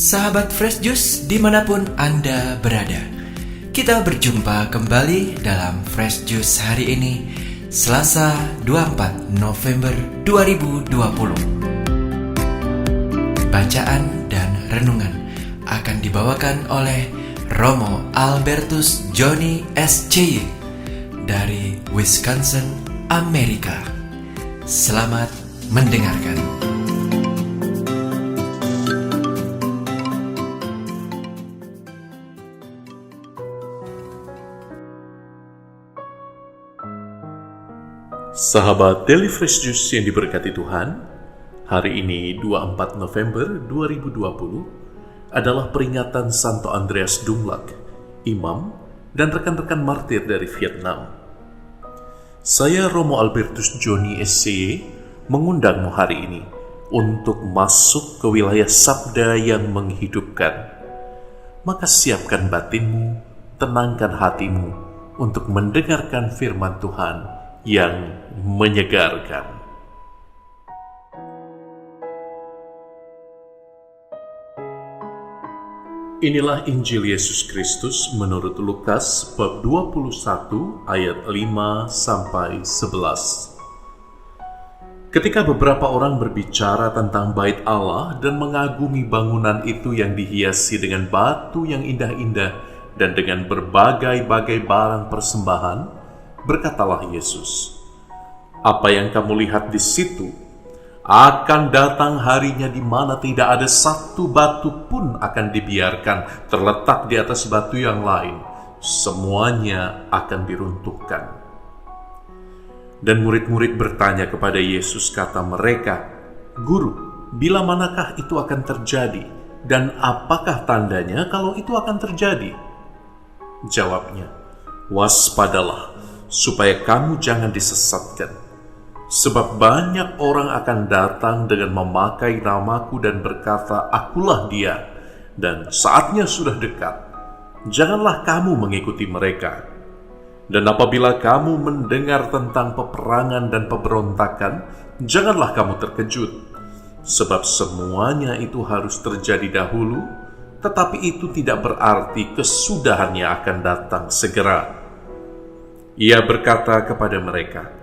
Sahabat Fresh Juice dimanapun Anda berada, kita berjumpa kembali dalam Fresh Juice hari ini, Selasa 24 November 2020. Bacaan dan renungan akan dibawakan oleh Romo Albertus Joni SCY dari Wisconsin, Amerika. Selamat mendengarkan. Sahabat Daily Fresh Juice yang diberkati Tuhan, hari ini 24 November 2020 adalah peringatan Santo Andreas Dumlak, imam dan rekan-rekan martir dari Vietnam. Saya Romo Albertus Joni SCY mengundangmu hari ini untuk masuk ke wilayah sabda yang menghidupkan. Maka siapkan batinmu, tenangkan hatimu untuk mendengarkan firman Tuhan yang menyegarkan. Inilah Injil Yesus Kristus menurut Lukas bab 21 ayat 5 sampai 11. Ketika beberapa orang berbicara tentang bait Allah dan mengagumi bangunan itu yang dihiasi dengan batu yang indah-indah dan dengan berbagai-bagai barang persembahan, berkatalah Yesus, "Apa yang kamu lihat di situ, akan datang harinya di mana tidak ada satu batu pun akan dibiarkan terletak di atas batu yang lain. Semuanya akan diruntuhkan." Dan murid-murid bertanya kepada Yesus, kata mereka, "Guru, bila manakah itu akan terjadi? Dan apakah tandanya kalau itu akan terjadi?" Jawabnya, "Waspadalah, supaya kamu jangan disesatkan. Sebab banyak orang akan datang dengan memakai namaku dan berkata, 'Akulah dia,' dan saatnya sudah dekat. Janganlah kamu mengikuti mereka. Dan apabila kamu mendengar tentang peperangan dan pemberontakan, janganlah kamu terkejut. Sebab semuanya itu harus terjadi dahulu, tetapi itu tidak berarti kesudahannya akan datang segera." Ia berkata kepada mereka,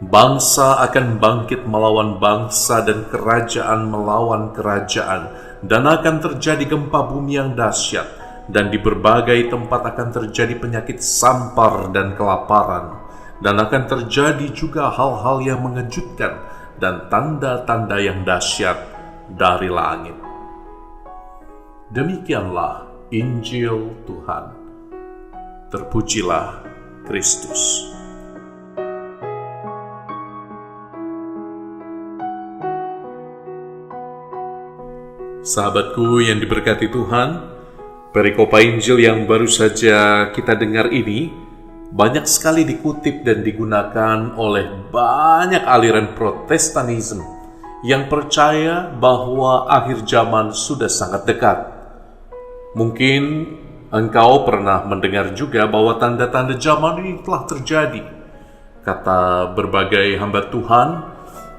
"Bangsa akan bangkit melawan bangsa dan kerajaan melawan kerajaan, dan akan terjadi gempa bumi yang dahsyat, dan di berbagai tempat akan terjadi penyakit sampar dan kelaparan, dan akan terjadi juga hal-hal yang mengejutkan dan tanda-tanda yang dahsyat dari langit." Demikianlah Injil Tuhan. Terpujilah Kristus. Sahabatku yang diberkati Tuhan, perikopa Injil yang baru saja kita dengar ini banyak sekali dikutip dan digunakan oleh banyak aliran Protestanisme yang percaya bahwa akhir zaman sudah sangat dekat. Mungkin engkau pernah mendengar juga bahwa tanda-tanda zaman ini telah terjadi. Kata berbagai hamba Tuhan,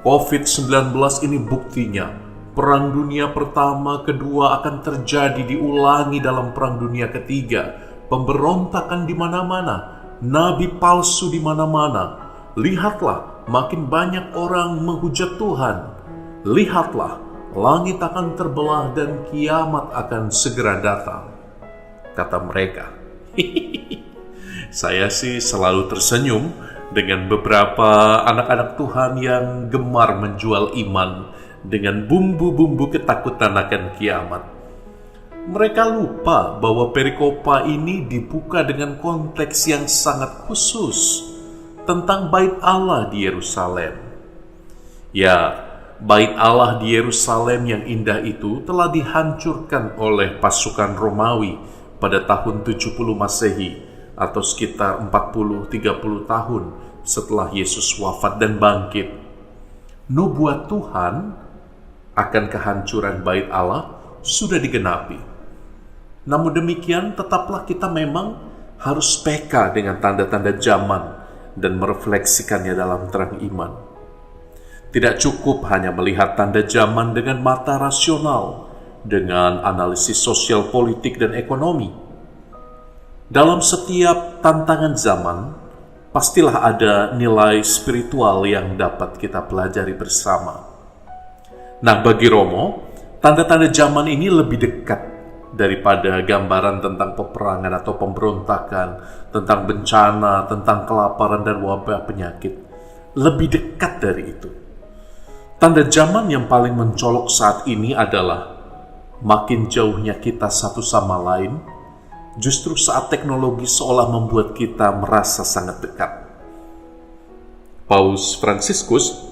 COVID-19 ini buktinya. Perang Dunia Pertama, Kedua akan terjadi, diulangi dalam Perang Dunia Ketiga. Pemberontakan di mana-mana, nabi palsu di mana-mana. Lihatlah, makin banyak orang menghujat Tuhan. Lihatlah, langit akan terbelah dan kiamat akan segera datang, kata mereka. Saya sih selalu tersenyum dengan beberapa anak-anak Tuhan yang gemar menjual iman dengan bumbu-bumbu ketakutan akan kiamat. Mereka lupa bahwa perikopa ini dibuka dengan konteks yang sangat khusus tentang bait Allah di Yerusalem. Ya, bait Allah di Yerusalem yang indah itu telah dihancurkan oleh pasukan Romawi pada tahun 70 Masehi atau sekitar 40-30 tahun setelah Yesus wafat dan bangkit. Nubuat Tuhan akan kehancuran bait Allah sudah digenapi. Namun demikian, tetaplah kita memang harus peka dengan tanda-tanda zaman dan merefleksikannya dalam terang iman. Tidak cukup hanya melihat tanda zaman dengan mata rasional, dengan analisis sosial, politik, dan ekonomi. Dalam setiap tantangan zaman, pastilah ada nilai spiritual yang dapat kita pelajari bersama. Nah, bagi Romo, tanda-tanda zaman ini lebih dekat daripada gambaran tentang peperangan atau pemberontakan, tentang bencana, tentang kelaparan dan wabah penyakit. Lebih dekat dari itu. Tanda zaman yang paling mencolok saat ini adalah makin jauhnya kita satu sama lain, justru saat teknologi seolah membuat kita merasa sangat dekat. Paus Fransiskus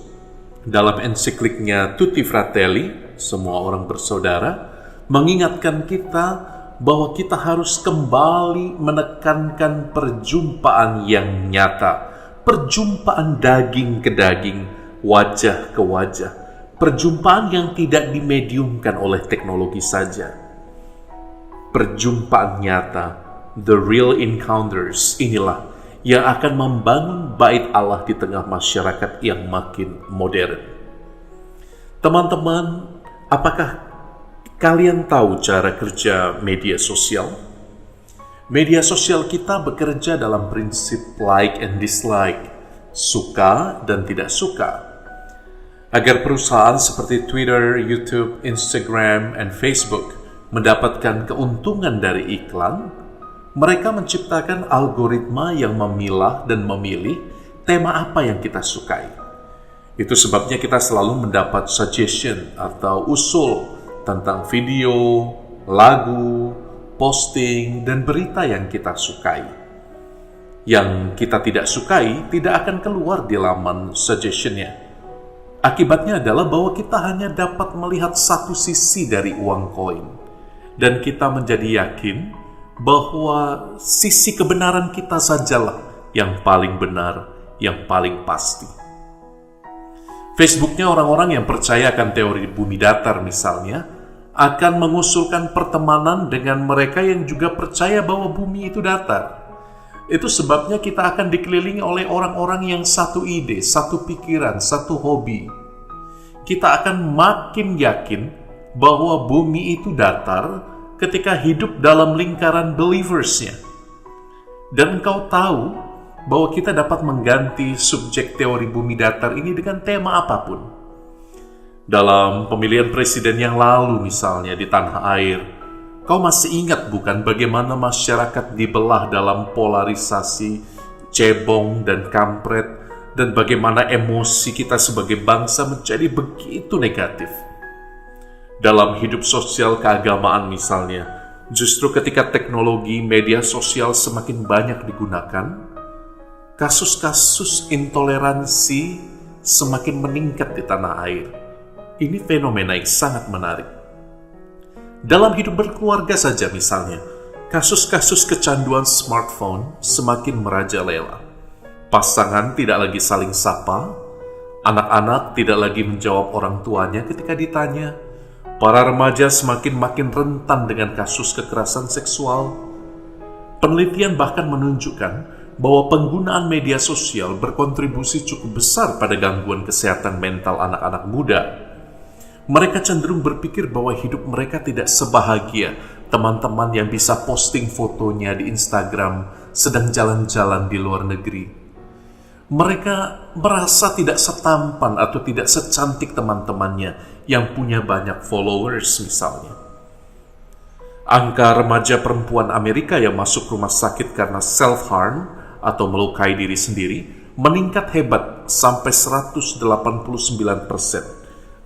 dalam ensikliknya Tutti Fratelli, semua orang bersaudara, mengingatkan kita bahwa kita harus kembali menekankan perjumpaan yang nyata, perjumpaan daging ke daging, wajah ke wajah, perjumpaan yang tidak dimediumkan oleh teknologi saja. Perjumpaan nyata, the real encounters, inilah yang akan membangun bait Allah di tengah masyarakat yang makin modern. Teman-teman, apakah kalian tahu cara kerja media sosial? Media sosial kita bekerja dalam prinsip like and dislike, suka dan tidak suka. Agar perusahaan seperti Twitter, YouTube, Instagram, dan Facebook mendapatkan keuntungan dari iklan, mereka menciptakan algoritma yang memilah dan memilih tema apa yang kita sukai. Itu sebabnya kita selalu mendapat suggestion atau usul tentang video, lagu, posting, dan berita yang kita sukai. Yang kita tidak sukai tidak akan keluar di laman suggestion-nya. Akibatnya adalah bahwa kita hanya dapat melihat satu sisi dari uang koin. Dan kita menjadi yakin bahwa sisi kebenaran kita sajalah yang paling benar, yang paling pasti. Facebooknya orang-orang yang percaya akan teori bumi datar misalnya, akan mengusulkan pertemanan dengan mereka yang juga percaya bahwa bumi itu datar. Itu sebabnya kita akan dikelilingi oleh orang-orang yang satu ide, satu pikiran, satu hobi. Kita akan makin yakin bahwa bumi itu datar ketika hidup dalam lingkaran believers-nya. Dan engkau tahu bahwa kita dapat mengganti subjek teori bumi datar ini dengan tema apapun. Dalam pemilihan presiden yang lalu misalnya di tanah air, kau masih ingat bukan bagaimana masyarakat dibelah dalam polarisasi, cebong dan kampret, dan bagaimana emosi kita sebagai bangsa menjadi begitu negatif. Dalam hidup sosial keagamaan misalnya, justru ketika teknologi media sosial semakin banyak digunakan, kasus-kasus intoleransi semakin meningkat di tanah air. Ini fenomena yang sangat menarik. Dalam hidup berkeluarga saja misalnya, kasus-kasus kecanduan smartphone semakin merajalela. Pasangan tidak lagi saling sapa, anak-anak tidak lagi menjawab orang tuanya ketika ditanya, para remaja makin rentan dengan kasus kekerasan seksual. Penelitian bahkan menunjukkan bahwa penggunaan media sosial berkontribusi cukup besar pada gangguan kesehatan mental anak-anak muda. Mereka cenderung berpikir bahwa hidup mereka tidak sebahagia teman-teman yang bisa posting fotonya di Instagram sedang jalan-jalan di luar negeri. Mereka merasa tidak setampan atau tidak secantik teman-temannya yang punya banyak followers misalnya. Angka remaja perempuan Amerika yang masuk rumah sakit karena self-harm atau melukai diri sendiri meningkat hebat sampai 189%,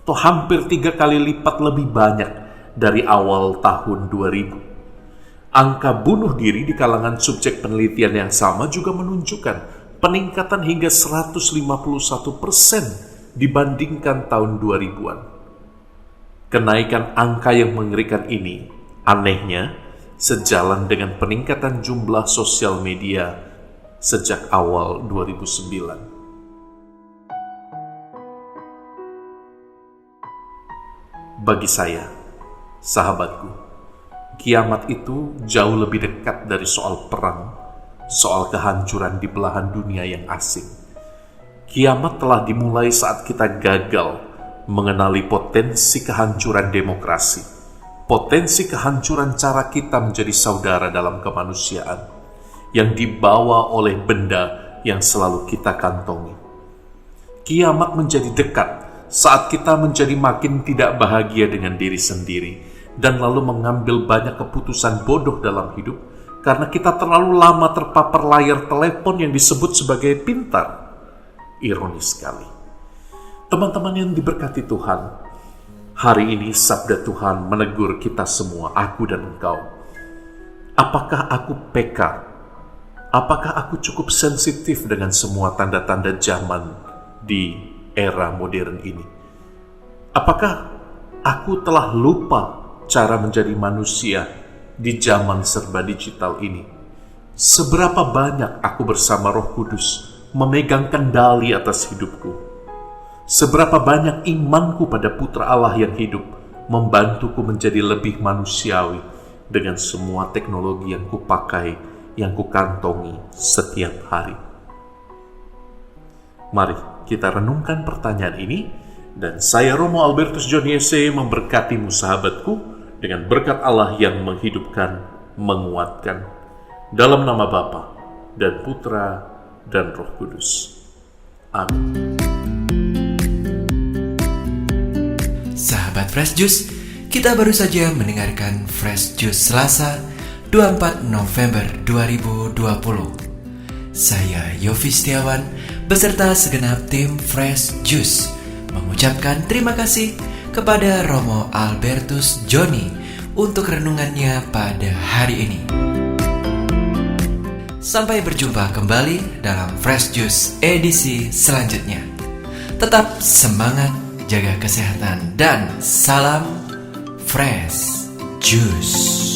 atau hampir 3 kali lipat lebih banyak dari awal tahun 2000. Angka bunuh diri di kalangan subjek penelitian yang sama juga menunjukkan peningkatan hingga 151% dibandingkan tahun 2000-an. Kenaikan angka yang mengerikan ini, anehnya, sejalan dengan peningkatan jumlah sosial media sejak awal 2009. Bagi saya, sahabatku, kiamat itu jauh lebih dekat dari soal perang, soal kehancuran di belahan dunia yang asing. Kiamat telah dimulai saat kita gagal mengenali potensi kehancuran demokrasi, potensi kehancuran cara kita menjadi saudara dalam kemanusiaan yang dibawa oleh benda yang selalu kita kantongi. Kiamat menjadi dekat saat kita menjadi makin tidak bahagia dengan diri sendiri dan lalu mengambil banyak keputusan bodoh dalam hidup karena kita terlalu lama terpapar layar telepon yang disebut sebagai pintar. Ironis sekali. Teman-teman yang diberkati Tuhan, hari ini sabda Tuhan menegur kita semua, aku dan engkau. Apakah aku peka? Apakah aku cukup sensitif dengan semua tanda-tanda zaman di era modern ini? Apakah aku telah lupa cara menjadi manusia di zaman serba digital ini? Seberapa banyak aku bersama Roh Kudus memegang kendali atas hidupku? Seberapa banyak imanku pada Putra Allah yang hidup membantuku menjadi lebih manusiawi dengan semua teknologi yang kupakai, yang kukantongi setiap hari? Mari kita renungkan pertanyaan ini, dan saya Romo Albertus John Yese memberkatimu sahabatku dengan berkat Allah yang menghidupkan, menguatkan. Dalam nama Bapa dan Putra dan Roh Kudus. Amin. Sahabat Fresh Juice, kita baru saja mendengarkan Fresh Juice Selasa 24 November 2020. Saya Yofi Setiawan beserta segenap tim Fresh Juice mengucapkan terima kasih kepada Romo Albertus Joni untuk renungannya pada hari ini. Sampai berjumpa kembali dalam Fresh Juice edisi selanjutnya. Tetap semangat, jaga kesehatan, dan salam Fresh Juice.